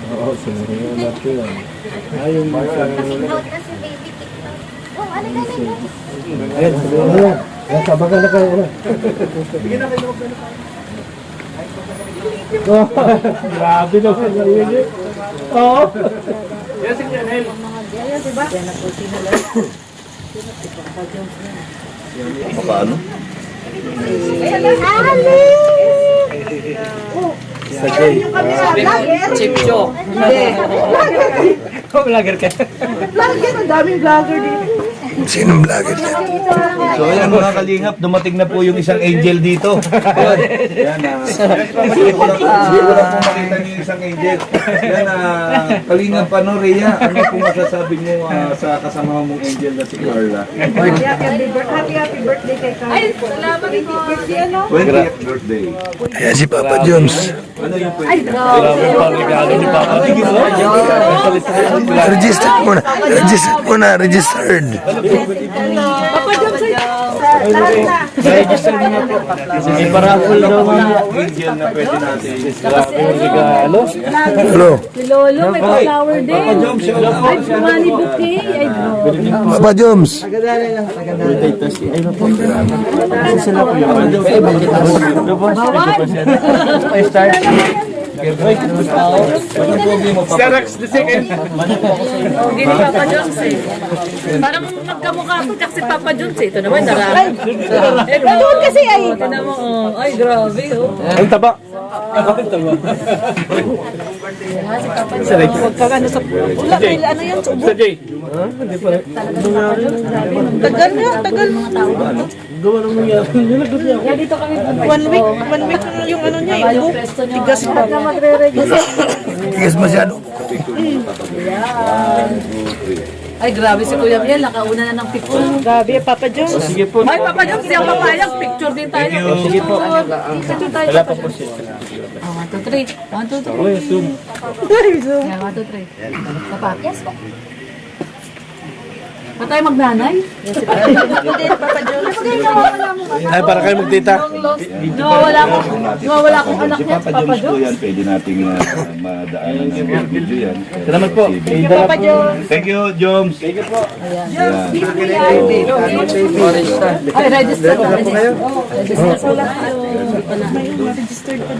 Oo, sinasabi natin yan. Yung mga Kasi baby TikTok. Oh, ano galing mo? ayan, sabihin mo yan. Ayan, sabagan na kayo. Bigyan na kayo. Grabe naman. Oo. Yan si Janel. Ayan, diba? Paano? Ali! Sa Jay. Chip Joe. Vlogger ka. Vlogger, ang daming vlogger dito. Sinong vlogger yan? So ayan mga kalingap, dumating na po yung isang angel dito. Yan hindi ko lang po makita niyo yung isang angel. Yan kalingap ano Rhea, ano po masasabi mo sa kasama mong angel na si Carla? Happy birthday kay Carla. Ay, salamat po. Birthday ano? 20th birthday. Ayan si Papa Jones. Ano yung Ay, 20th? grabe. Regalo ni Papa. Registered muna. Registered muna. Registered. Papa Jones, lahat na. Register niyo po. May paraffol daw mga Angel na pwede natin. grabe yung regalo. Hello. Si Lolo, may pa-flower din. Ay, money bouquet. Ay, bro. Papa Jones. Ay, start. Xerox the second. Hindi ni Papa Jones eh. Parang magkamukha ko kasi Papa Jones eh. Ito naman, darami. Ito kasi ay. Ito naman, oh. Ay, grabe, oh. Ang taba. Huwag ka ano sa... Wala, ano yan? Sa Jay. Tagal mo, tagal mo. Gawa lang nangyari. Nilagot niya ako. Kaya dito kami One week yung ano niya, yung tigas pa. Pagka magre-register. Tigas masyado. Ay, grabe si Kuya Miel. Nakauna na ng picture. Grabe, Papa Jones. Sige po. Ay, Papa Jones, siyang papayag. Picture din tayo. Sige po. Picture tayo. Wala pa po siya. 1, 2, 3. 1, 2, 3. Uy, zoom. Yan, 1, 2, 3. Papa. Yes po. Ba tayo magnanay? Papa Jones. Ay, para kayo magtita. Nawawala akong anak Si niya, Papa Papa Jones po Jones. yan, pwede nating madaanan ng video yan. Salamat po. Papa Jones. Thank you, Joms. Thank you po. Ay, register na. Register na tayo.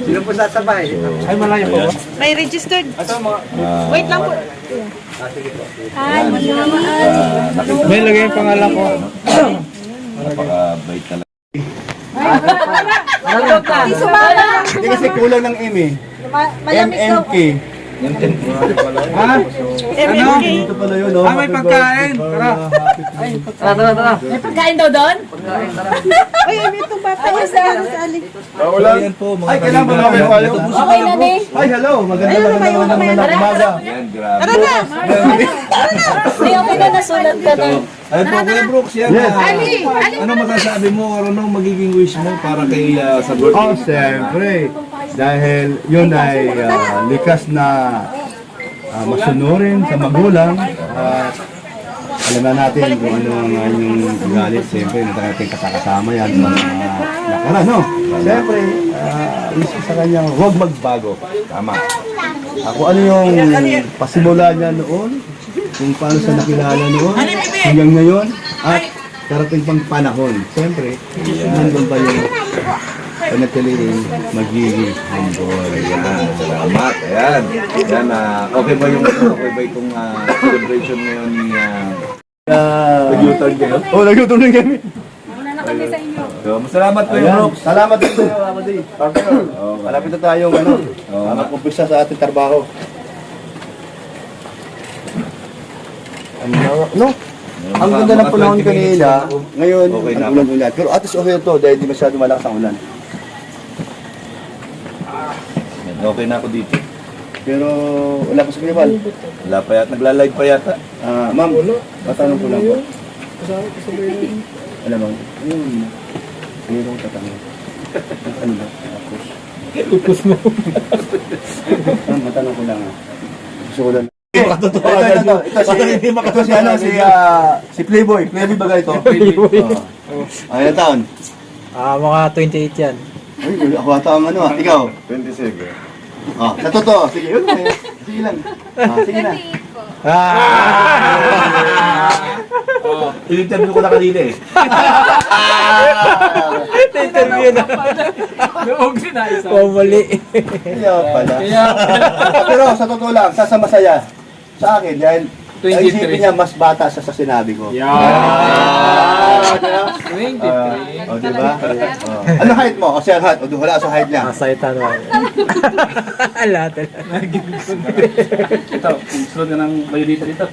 Sino po sasabay? Ay, malayo po. May registered. Ah, Wait lang po. May lagay yung pangalan ko. napaka-bait talaga. Hindi kasi kulang ng M eh. MMK. Ha? MMK. Ito pala yun, no? May pagkain. Tara. May pagkain daw doon? Ay, ano itong bata? Ay, sa Ali. Wala yan po, mga Ay, kailangan mo namin pala. Okay na, ne? Ay, hello. Maganda naman ng umaga. Yan, grabe. Tara na. Hindi, okay na. Nasulat ka na. Ay po, Kuya Brooks, yan. Ano masasabi mo or ano magiging wish mo para kay sa birthday? Oh, siyempre. Dahil yun ay likas na masunurin sa magulang. At alam na natin kung ano ang inyong galit. Siyempre, natin kasama yan sa mga nakara, no? Siyempre, isa sa kanyang huwag magbago. Tama. Ako ano yung pasimula niya noon, kung paano siya nakilala noon, hanggang ngayon, at darating pang panahon. Siyempre, nandun pa yung panatiliin magiging humble. Ayan, salamat. Ayan. Ayan, okay ba itong celebration ngayon ni nag-U-turn kayo? Oh, nag-YouTube din kami. Muna na kami sa inyo. So, masalamat Kuya Ayan. Brooks. Salamat din sa'yo, Amadi. Partner, malapit na tayong mag-umpisa sa ating trabaho. No? Ang ganda ng panahon kanina, ngayon, Okay na. ang ulan-ulan. Pero at least okay to dahil di masyado malakas ang ulan. Okay na ako dito. Pero wala pa sa Pinibal. Wala pa yata. Nagla-live pa yata. Ma'am, matanong ko lang po. Alam mo, mayroong tatanong. Ano ba? Upos mo. Ma'am, matanong ko lang. Gusto ko lang. Ito si Playboy. Playboy ba ito? Ay, ilang taon? Mga 28 yan. Ay, ako ata ang ano Ikaw? 27. Oh, sa totoo. Sige, yun na. Sige lang. Sige na. 28 po. Interview ko na kanina eh. Interview na. Pumali. Kaya pala. Pero sa totoo lang, sasama saya. Sa akin, dahil ang isipin niya, mas bata siya sa sinabi ko. O, diba? Ano height mo? O siya height? O, wala sa height niya. Masay tanong. Lahat. Ito, sunod ka ng bayonita dito.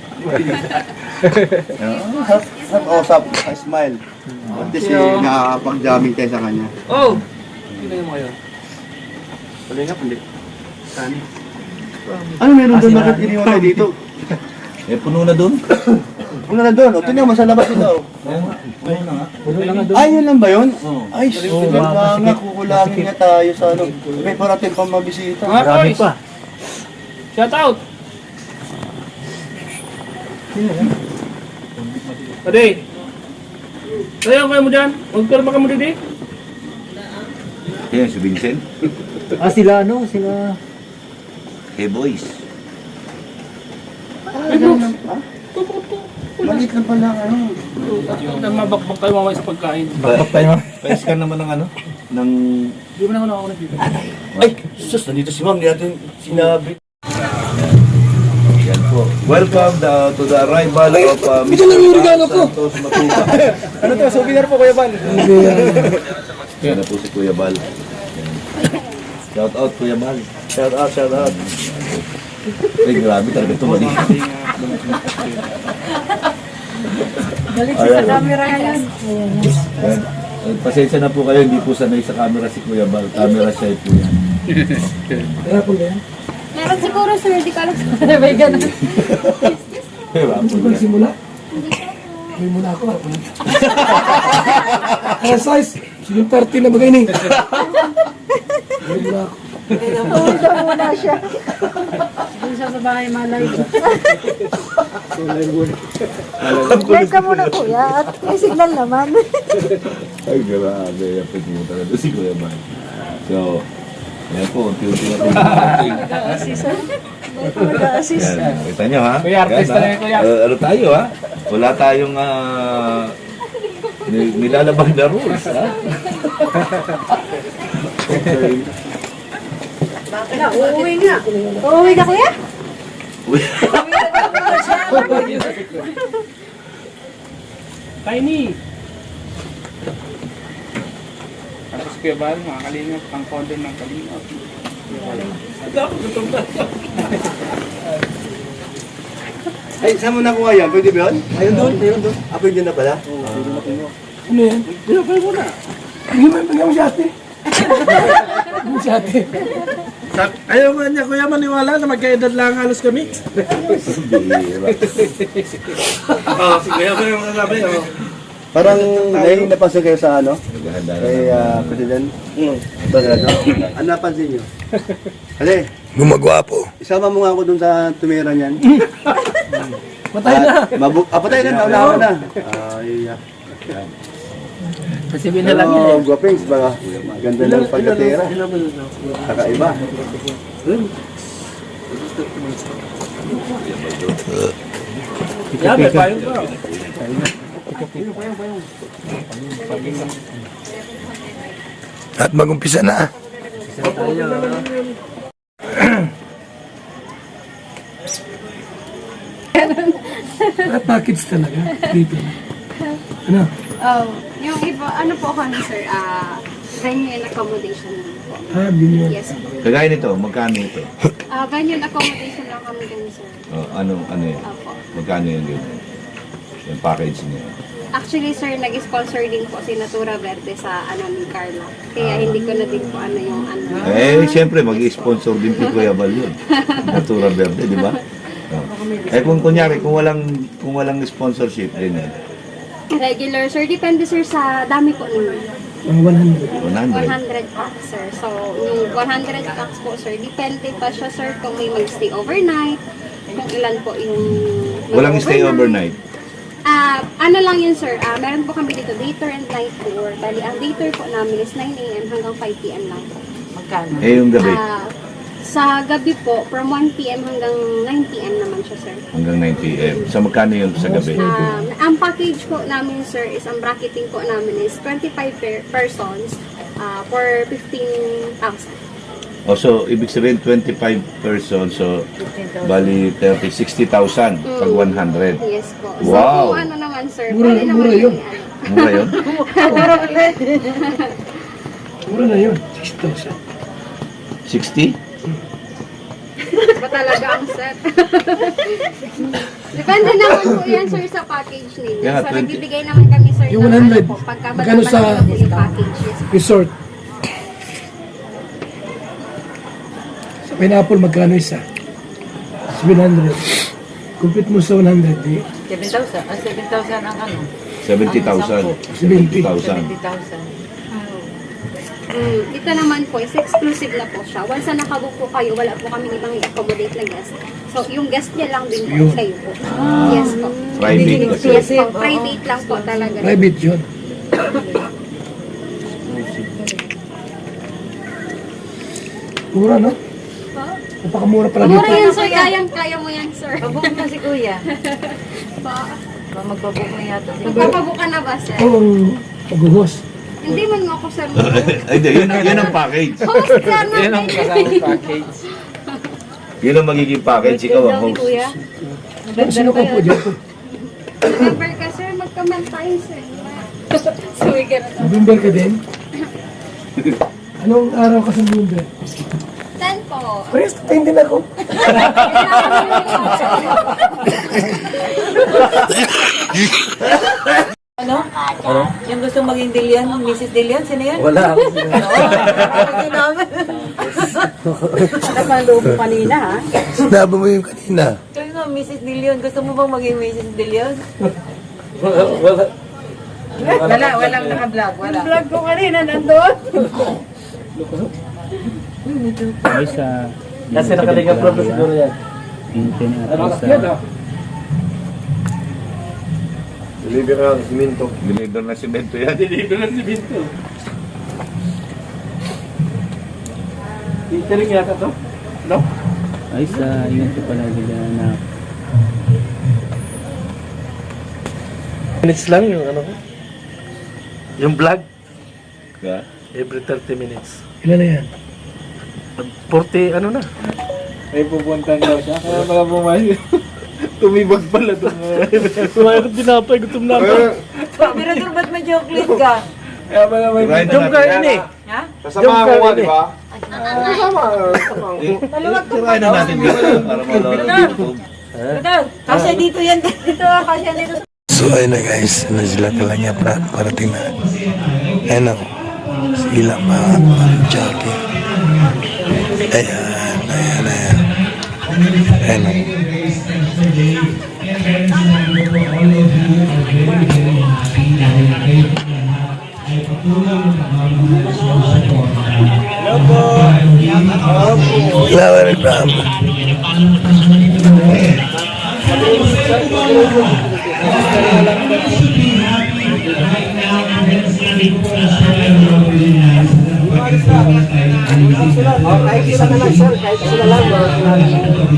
Usap, smile. At least nakakapag-jamming tayo sa kanya. Oh! Sino mo ngayon? Palingap, hindi. Sani. Ano meron doon? Bakit iniwan tayo dito? Eh, puno na doon. Ano na doon? O, tingnan mo sa labas ito. Ay, yun lang ba yun? Ay, nga, kukulangin nga tayo sa ano. May parating pang mabisita. Mga boys! Shout out! Ade! Ayaw kayo mo dyan? Magkalma ka mo didi? Yan, si Vincent. Sila ano? Sila... Hey boys. Maliit lang pala ano. Mabakbak kayo mamaya sa pagkain. Bakit tayo? Pa-scan naman ng ano? Ng... Di ba na ako nakakulit dito? Ay, sus, nandito si ma'am. Hindi natin sinabi. Yan po. Welcome to the arrival of Mr. Santos Matuta. Ano to? Souvenir po, Kuya Bal. Yan na po si Kuya Bal. Shout out Kuya Bal. Shout out, shout out. Ay, grabe talaga ito mali. Balik sa camera ngayon. Yan. Pasensya na po kayo, hindi po sanay sa camera si Kuya Bal. Camera shy po yan. Meron siguro, sir. Di ka alam. May ganun. Kaya po yan. Simula? May mula ako. Kaya size, sige 30 na bagay ni. May mula ako. Pumunta muna siya. Doon siya sa bahay malay. Live ka muna kuya at may signal naman. Ay, grabe. Yan po po talaga si Kuya Bal. So, yan po, unti-unti na po yung ating. Nag-assist. Nag-assist. Yan, kita nyo ha? Kuya, artista na yan, kuya. Ano tayo ha? Wala tayong nilalabang na rules ha? Okay. Uuwi nga. Uuwi ka kuya? Tiny! Tapos Kuya Bal, mga kalingap, ang content ng kalingap. Ay, saan mo nakuha yan? Pwede ba yun? Ayun doon, ayun doon. Pwede na pala? Ano yan? Pinapay mo na. Hindi mo yung si ate. Yung si ate. Ayaw nga niya, Kuya, maniwala na magkaedad lang halos kami. Si Kuya Bal yung nasabi, Parang ngayon napansin kayo sa ano? Naghahanda na Kay naman. President. Ano napansin nyo? Hali, Gumagwapo. isama mo nga ako dun sa tumira niyan. Patay na. Patay na, nauna na. Ay, Kasi na lang pero guwapings ba? Ganda ng pagkatira. Kakaiba. Yabe, payong ko. At mag-umpisa na. Package talaga. Dito. Ano? Oh, yung iba, ano po kami, sir? Venue and accommodation po. Binyo. Yes po. Kagaya nito, magkano ito? Venue and accommodation lang kami dun, sir. Ano yun? Opo. Magkano yun ganyan? Yung package niya. Actually, sir, nag-sponsor din po si Natura Verde sa ano ni Carla. Kaya hindi ko na din po ano yung ano. Eh, siyempre, mag-sponsor din si Kuya Bal yun. Natura Verde, di ba? Oh. Eh, kung kunyari, kung walang sponsorship, ganyan. Regular, sir. Depende, sir, sa dami po naman. 100. 100 packs, sir. So, yung 100 packs po, sir, depende pa siya, sir, kung may mag-stay overnight, kung ilan po yung... Walang stay overnight. Ano lang yun, sir. Meron po kami dito, day tour and night tour. Bali, ang day tour po namin is 9 a.m. hanggang 5 p.m. lang po. Eh, yung gabi. Sa gabi po, from 1 p.m. hanggang 9 p.m. naman siya, sir. Hanggang 9 p.m. So magkano yun sa gabi? Ang package po namin, sir, is ang bracketing po namin is 25 persons for 15,000. Oh, so ibig sabihin 25 persons, so bali 30, 60,000 pag 100. Yes po. Wow. So, kung ano naman, sir, Mura- pwede naman mura yun. Mura yun? Mura na yun. 6,000. 60? Ba talaga ang set? Depende naman po yan, sir, sa package ninyo. Yeah, So, 20. nagbibigay naman kami, sir, Yung ng 100, po, pagka magkano sa po yung package. Yes, po. Resort. Sa pineapple, magkano isa? 700. Complete mo sa 100, di? 7,000. 7,000 ang ano? 70,000. 70,000. 70,000. Ito naman po is exclusive na po siya. Once na nakabook po kayo, wala po kami ibang i-accommodate na guest. So, yung guest niya lang din po, Yun. kayo po. Yes po. Private kasi. Yes po, private lang po talaga. Private yun. Mura, no? Napakamura pala Mura dito. yan, sir. Kaya mo yan, sir. Pabuk na si Kuya. Pa. Magpabuk na yata si Magpapabook ka na ba, sir? Ito ang pag-host. Hindi man mo ako, sir. Ay, di, yun ang package. Host ka na. Yan ang package. Yun ang magiging package. Ikaw ang host. Kuya. Sino ka po dyan? Remember ka, sir, magkaman tayo, sir. Suwi ka na. November ka din? Anong araw ka sa November? 10 po. Parehas tayo din ako. Ano? Yung gusto maging Dilian, Mrs. Dilian, sino yan? Wala. Gusto namin. Napaloob mo kanina, ha? Sinabi mo yung kanina. Kayo nga, Mrs. Dilian. Gusto mo bang maging Mrs. Dilian? Wala. Walang naka-vlog. Wala. Vlog ko kanina, nandun. Kasi nakalinga pro siguro yan. Ano yan ah? Deliver na ng siminto. Deliver na simento yan. Deliver ng siminto. Catering yata to? No? Ay, sa ingat ko pala nila na Minutes lang yung ano ko. Yung vlog. Ka? Every 30 minutes. Ilan na yan? 40 ano na. May pupuntan daw siya. Kaya pala pumayag. Tumibag pala doon. Tumayag din ako. Gutom na ako. Pero doon, ba't may chocolate ka? Kaya pala may Right jump na ka natin. yun eh. Ha? Kasama ako nga, di ba? Tirahin na natin dito para malala ng YouTube. Doon. Kasi dito yan. Dito, kasi dito. So ayun na guys, na sila kalanya parating na. Ayun ako, sila pa, Jackie. Ayan. Ayun ako. Hello, Kahit sila na lang, sir. Kahit sila lang.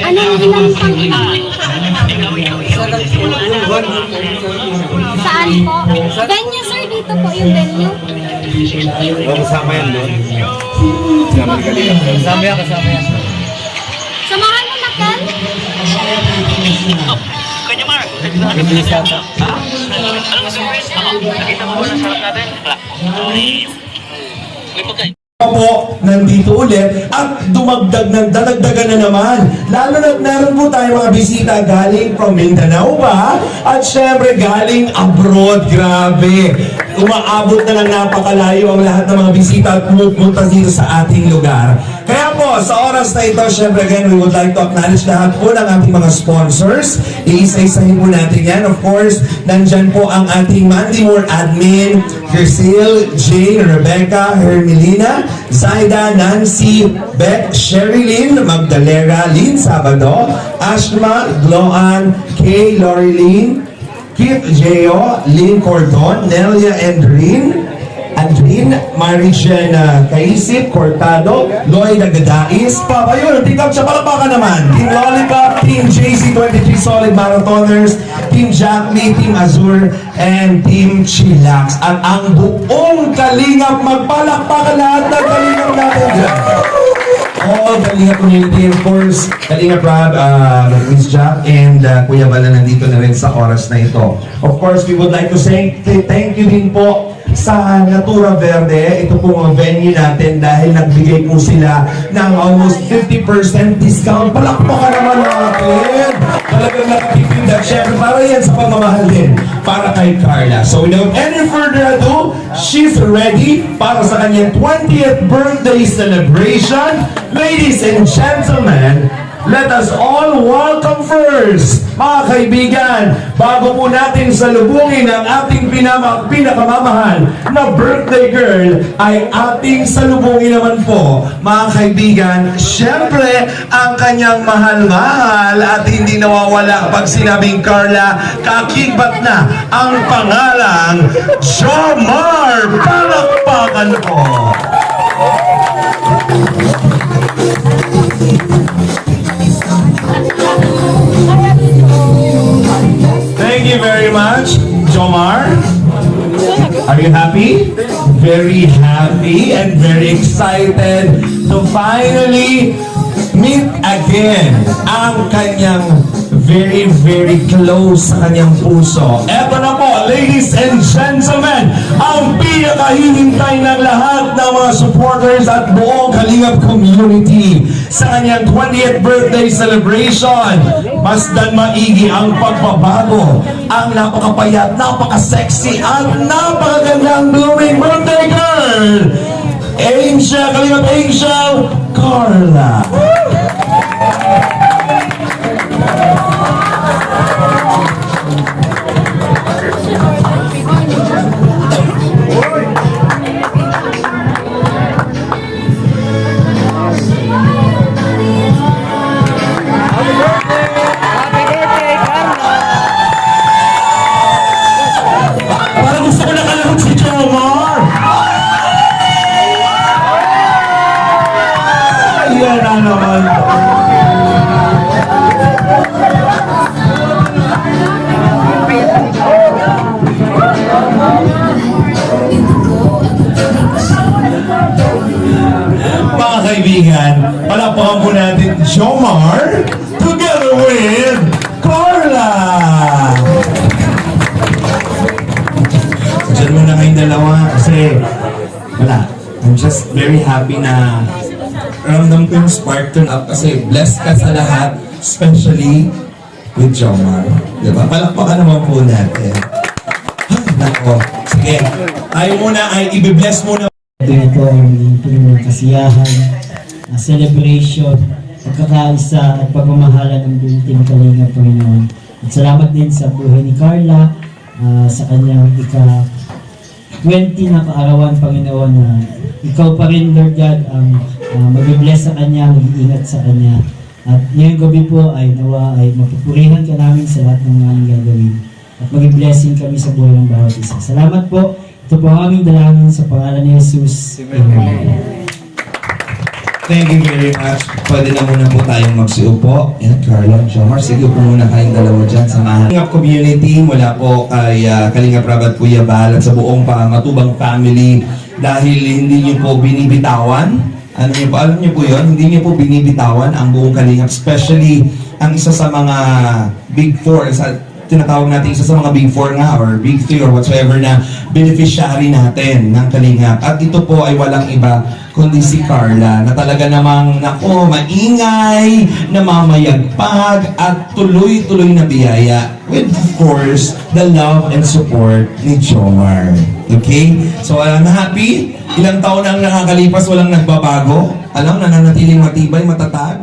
Anong ilang pang Saan po? Venue, sir. Dito po yung venue. Kasama yan doon. Kasama ni Kalinga. Kasama yan. Samahan mo na, Ken. Kanya Mark. po nandito ulit at dadagdagan na naman. Lalo na meron po tayo mga bisita galing from Mindanao pa at syempre galing abroad. Grabe. Umaabot na ng napakalayo ang lahat ng mga bisita at pumupunta dito sa ating lugar. Kaya po, sa oras na ito, syempre again, we would like to acknowledge lahat po ng ating mga sponsors. Iisa-isahin po natin yan. Of course, nandyan po ang ating Mandy Moore admin, Kirsil, Jane, Rebecca, Hermelina, Zaida, Nancy, Beck, Sherilyn, Magdalena, Lynn Sabado, Ashma, Gloan, Kay, Lorilyn, Kit Geo, Lynn Cordon, Nelia Andrin, Marijan Kaisip, Cortado, Lloyd Agadais, Papa yun, tingkap siya, palakpakan naman. Team Lollipop, Team JC23 Solid Marathoners, Team Jackme, Team Azur, and Team Chillax. At ang buong Kalingap, magpalakpakan lahat ng Kalingap natin dyan. All Kalingap community, of course, Kalingap Rob, Miss Jack, and Kuya Bala nandito na rin sa oras na ito. Of course, we would like to say thank you din po sa Natura Verde. Ito po ang venue natin dahil nagbigay po sila ng almost 50% discount. Palakpakan naman natin! Talagang nakatipid at syempre para yan sa pagmamahal din para kay Carla. So without any further ado, she's ready para sa kanyang 20th birthday celebration. Ladies and gentlemen, let us all welcome first, mga kaibigan, bago po natin salubungin ang ating pinakamamahal na birthday girl, ay ating salubungin naman po, mga kaibigan, syempre, ang kanyang mahal-mahal at hindi nawawala pag sinabing Carla, kakibat na ang pangalang Jomar. Palakpakan po! Thank you very much, Jomar. Are you happy? Very happy and very excited to finally meet again ang kanyang very, very close sa kanyang puso. Eto na po, ladies and gentlemen, ang pinakahihintay ng lahat ng mga supporters at buong Kalingap community sa kanyang 20th birthday celebration. Masdan maigi ang pagbabago, ang napakapayat, napaka-sexy at napakagandang blooming birthday girl, Angel, Kalingap Angel, Carla. Mga kaibigan, palakpakan po natin Jomar together with Carla. Diyan mo na kayong dalawa kasi wala. I'm just very happy na ramdam ko yung spark turn up kasi blessed ka sa lahat, especially with Jomar. Diba? Palakpakan naman po natin. Nako. Sige. Tayo muna ay i-bless muna. Ito ang puno ng kasiyahan, celebration, pagkakaisa at pagmamahala ng buong Team Kalingap, Panginoon. At salamat din sa buhay ni Carla, sa kanyang ika-20 na kaarawan, Panginoon, na ikaw pa rin, Lord God, ang mag-bless sa kanya, mag-iingat sa kanya. At ngayong gabi po ay nawa ay mapupurihan ka namin sa lahat ng aming gagawin. At mag-blessing kami sa buhay ng bawat isa. Salamat po. Ito po ang aming dalangin sa pangalan ni Jesus. Amen. Thank you very much. Pwede na muna po tayong magsiupo. Yan, Carla, Jomar, sige po muna kayong dalawa dyan sa Kalingap community mula po kay Kalingap Rob at Kuya Bal at sa buong Matubang family dahil hindi niyo po binibitawan. Ano niyo po, alam niyo po yun, hindi niyo po binibitawan ang buong Kalingap, especially ang isa sa mga Big Four, tinatawag natin isa sa mga Big 4 nga or Big 3 or whatsoever na beneficiary natin ng Kalingap. At ito po ay walang iba kundi si Carla na talaga namang nako, maingay, namamayagpag at tuloy-tuloy na biyaya with of course the love and support ni Jomar. Okay? So na happy? Ilang taon na ang nakakalipas, walang nagbabago. Alam, nananatiling matibay, matatag.